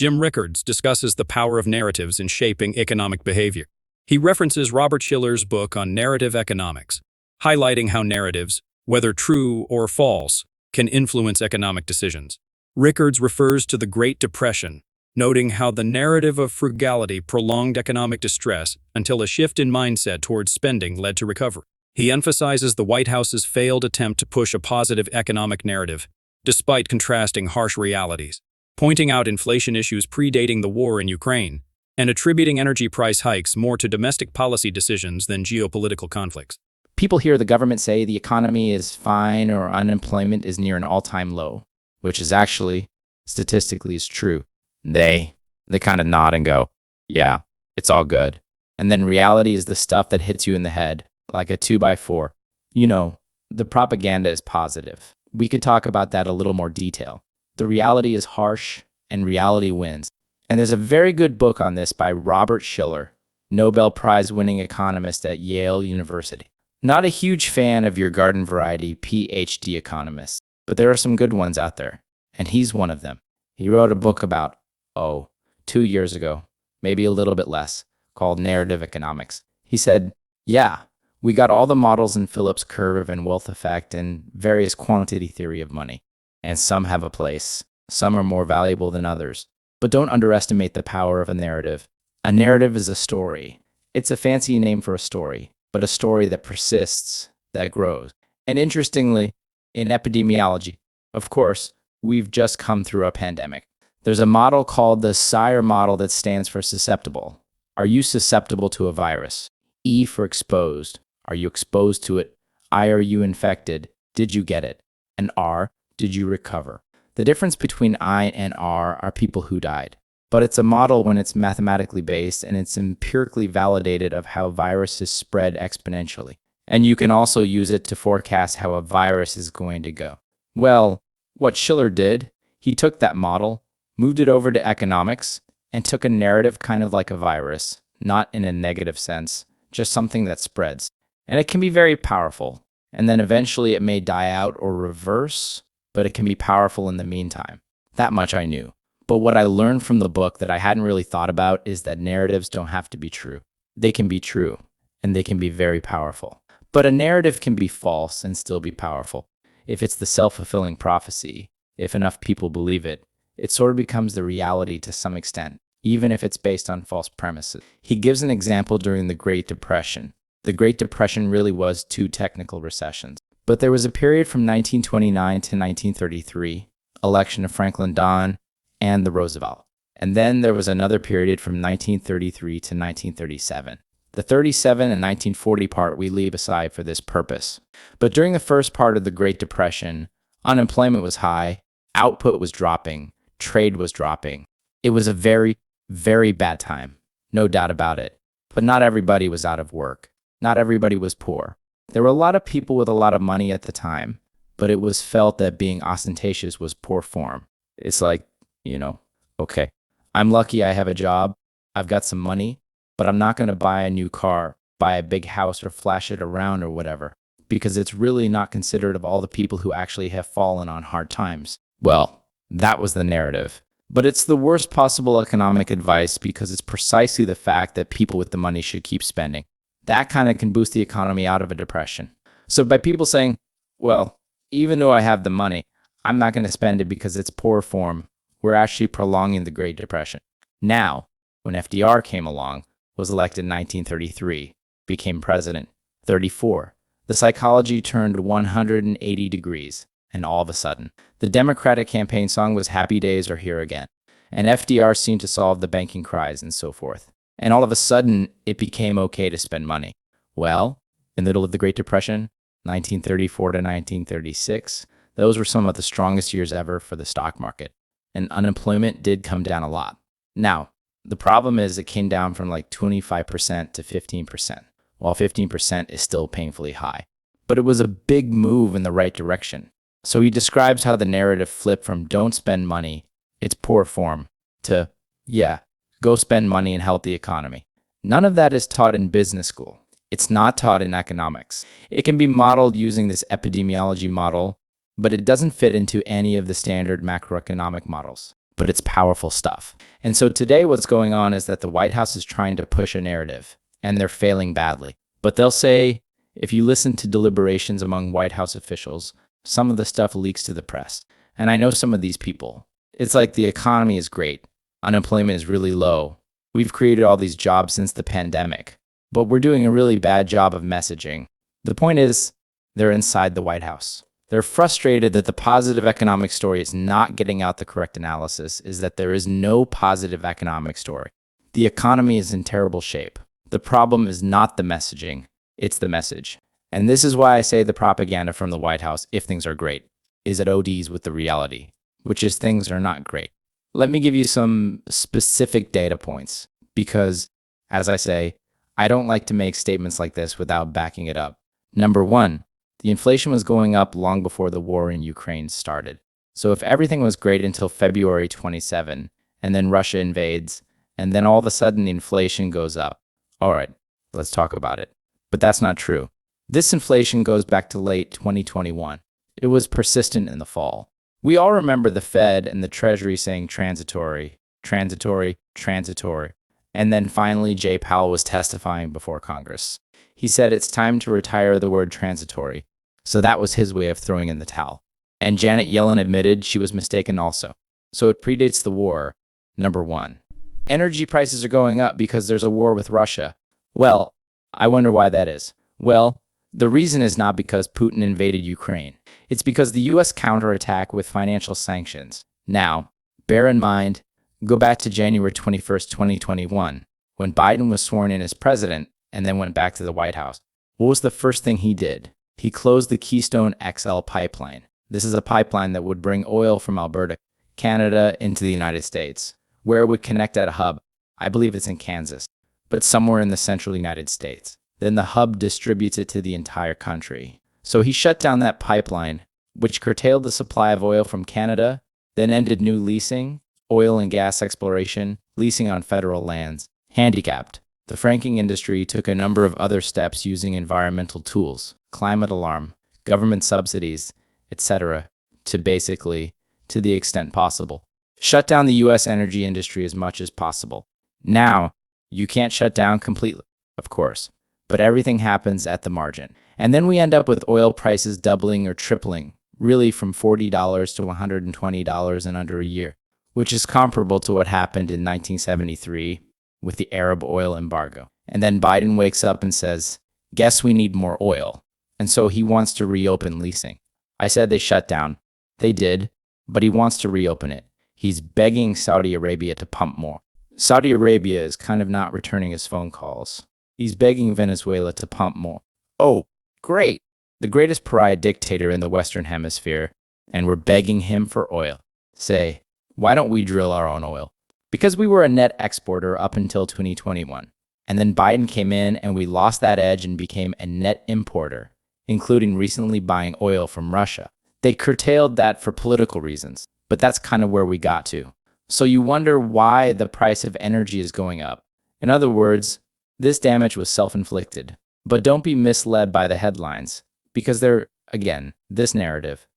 Jim Rickards discusses the power of narratives in shaping economic behavior. He references Robert Shiller's book on narrative economics, highlighting how narratives, whether true or false, can influence economic decisions. Rickards refers to the Great Depression, noting how the narrative of frugality prolonged economic distress until a shift in mindset towards spending led to recovery. He emphasizes the White House's failed attempt to push a positive economic narrative, despite contrasting harsh realities, pointing out inflation issues predating the war in Ukraine, and attributing energy price hikes more to domestic policy decisions than geopolitical conflicts. People hear the government say the economy is fine or unemployment is near an all-time low, which is actually, statistically, is true. They kind of nod and go, yeah, it's all good. And then reality is the stuff that hits you in the head, like a 2x4. You know, the propaganda is positive. We could talk about that a little more detail. The reality is harsh, and reality wins. And there's a very good book on this by Robert Shiller, Nobel Prize-winning economist at Yale University. Not a huge fan of your garden variety PhD economists, but there are some good ones out there, and he's one of them. He wrote a book about, 2 years ago, maybe a little bit less, called Narrative Economics. He said, yeah, we got all the models in Phillips curve and wealth effect and various quantity theory of money, and some have a place. Some are more valuable than others. But don't underestimate the power of a narrative. A narrative is a story. It's a fancy name for a story, but a story that persists, that grows. And interestingly, in epidemiology, of course, we've just come through a pandemic. There's a model called the Shiller model that stands for susceptible. Are you susceptible to a virus? E for exposed. Are you exposed to it? I, are you infected? Did you get it? And R, did you recover? The difference between I and R are people who died. But it's a model when it's mathematically based and it's empirically validated of how viruses spread exponentially. And you can also use it to forecast how a virus is going to go. Well, what Schiller did, he took that model, moved it over to economics, and took a narrative kind of like a virus, not in a negative sense, just something that spreads. And it can be very powerful. And then eventually it may die out or reverse, but it can be powerful in the meantime. That much I knew. But what I learned from the book that I hadn't really thought about is that narratives don't have to be true. They can be true, and they can be very powerful. But a narrative can be false and still be powerful. If it's the self-fulfilling prophecy, if enough people believe it, it sort of becomes the reality to some extent, even if it's based on false premises. He gives an example during the Great Depression. The Great Depression really was 2 technical recessions. But there was a period from 1929 to 1933, election of Franklin Don and the Roosevelt. And then there was another period from 1933 to 1937. The 37 and 1940 part we leave aside for this purpose. But during the first part of the Great Depression, unemployment was high, output was dropping, trade was dropping. It was a very, very bad time, no doubt about it. But not everybody was out of work. Not everybody was poor. There were a lot of people with a lot of money at the time, but it was felt that being ostentatious was poor form. It's like, okay, I'm lucky I have a job, I've got some money, but I'm not going to buy a new car, buy a big house, or flash it around or whatever, because it's really not considerate of all the people who actually have fallen on hard times. Well, that was the narrative. But it's the worst possible economic advice because it's precisely the fact that people with the money should keep spending. That kind of can boost the economy out of a depression. So by people saying, well, even though I have the money, I'm not going to spend it because it's poor form, we're actually prolonging the Great Depression. Now, when FDR came along, was elected in 1933, became president, 34, the psychology turned 180 degrees, and all of a sudden, the Democratic campaign song was Happy Days Are Here Again, and FDR seemed to solve the banking crisis and so forth. And all of a sudden, it became okay to spend money. Well, in the middle of the Great Depression, 1934 to 1936, those were some of the strongest years ever for the stock market. And unemployment did come down a lot. Now, the problem is it came down from like 25% to 15%, while 15% is still painfully high. But it was a big move in the right direction. So he describes how the narrative flipped from don't spend money, it's poor form, to, go spend money and help the economy. None of that is taught in business school. It's not taught in economics. It can be modeled using this epidemiology model, but it doesn't fit into any of the standard macroeconomic models. but it's powerful stuff. And so today what's going on is that the White House is trying to push a narrative, and they're failing badly. But they'll say, if you listen to deliberations among White House officials, some of the stuff leaks to the press. And I know some of these people. It's like the economy is great. Unemployment is really low. We've created all these jobs since the pandemic. But we're doing a really bad job of messaging. The point is, they're inside the White House. They're frustrated that the positive economic story is not getting out the correct analysis, is that there is no positive economic story. The economy is in terrible shape. The problem is not the messaging, it's the message. And this is why I say the propaganda from the White House, if things are great, is at ODs with the reality, which is things are not great. Let me give you some specific data points, because, as I say, I don't like to make statements like this without backing it up. Number one, the inflation was going up long before the war in Ukraine started. So if everything was great until February 27, and then Russia invades, and then all of a sudden the inflation goes up, all right, let's talk about it. But that's not true. This inflation goes back to late 2021. It was persistent in the fall. We all remember the Fed and the Treasury saying transitory, transitory, transitory. And then finally, Jay Powell was testifying before Congress. He said it's time to retire the word transitory. So that was his way of throwing in the towel. And Janet Yellen admitted she was mistaken also. So it predates the war. Number one, energy prices are going up because there's a war with Russia. Well, I wonder why that is. Well, the reason is not because Putin invaded Ukraine. It's because the US counterattack with financial sanctions. Now, bear in mind, go back to January 21st, 2021, when Biden was sworn in as president and then went back to the White House. What was the first thing he did? He closed the Keystone XL pipeline. This is a pipeline that would bring oil from Alberta, Canada, into the United States, where it would connect at a hub. I believe it's in Kansas, but somewhere in the central United States. Then the hub distributes it to the entire country. So he shut down that pipeline, which curtailed the supply of oil from Canada, then ended new leasing, oil and gas exploration, leasing on federal lands. Handicapped. The fracking industry took a number of other steps using environmental tools, climate alarm, government subsidies, etc., to the extent possible, shut down the US energy industry as much as possible. Now, you can't shut down completely, of course, but everything happens at the margin. And then we end up with oil prices doubling or tripling, really from $40 to $120 in under a year, which is comparable to what happened in 1973 with the Arab oil embargo. And then Biden wakes up and says, guess we need more oil. And so he wants to reopen leasing. I said they shut down. They did, but he wants to reopen it. He's begging Saudi Arabia to pump more. Saudi Arabia is kind of not returning his phone calls. He's begging Venezuela to pump more. Oh, great. The greatest pariah dictator in the Western Hemisphere, and we're begging him for oil. Say, why don't we drill our own oil? Because we were a net exporter up until 2021. And then Biden came in and we lost that edge and became a net importer, including recently buying oil from Russia. They curtailed that for political reasons, but that's kind of where we got to. So you wonder why the price of energy is going up. In other words, this damage was self-inflicted. But don't be misled by the headlines, because they're, again, this narrative.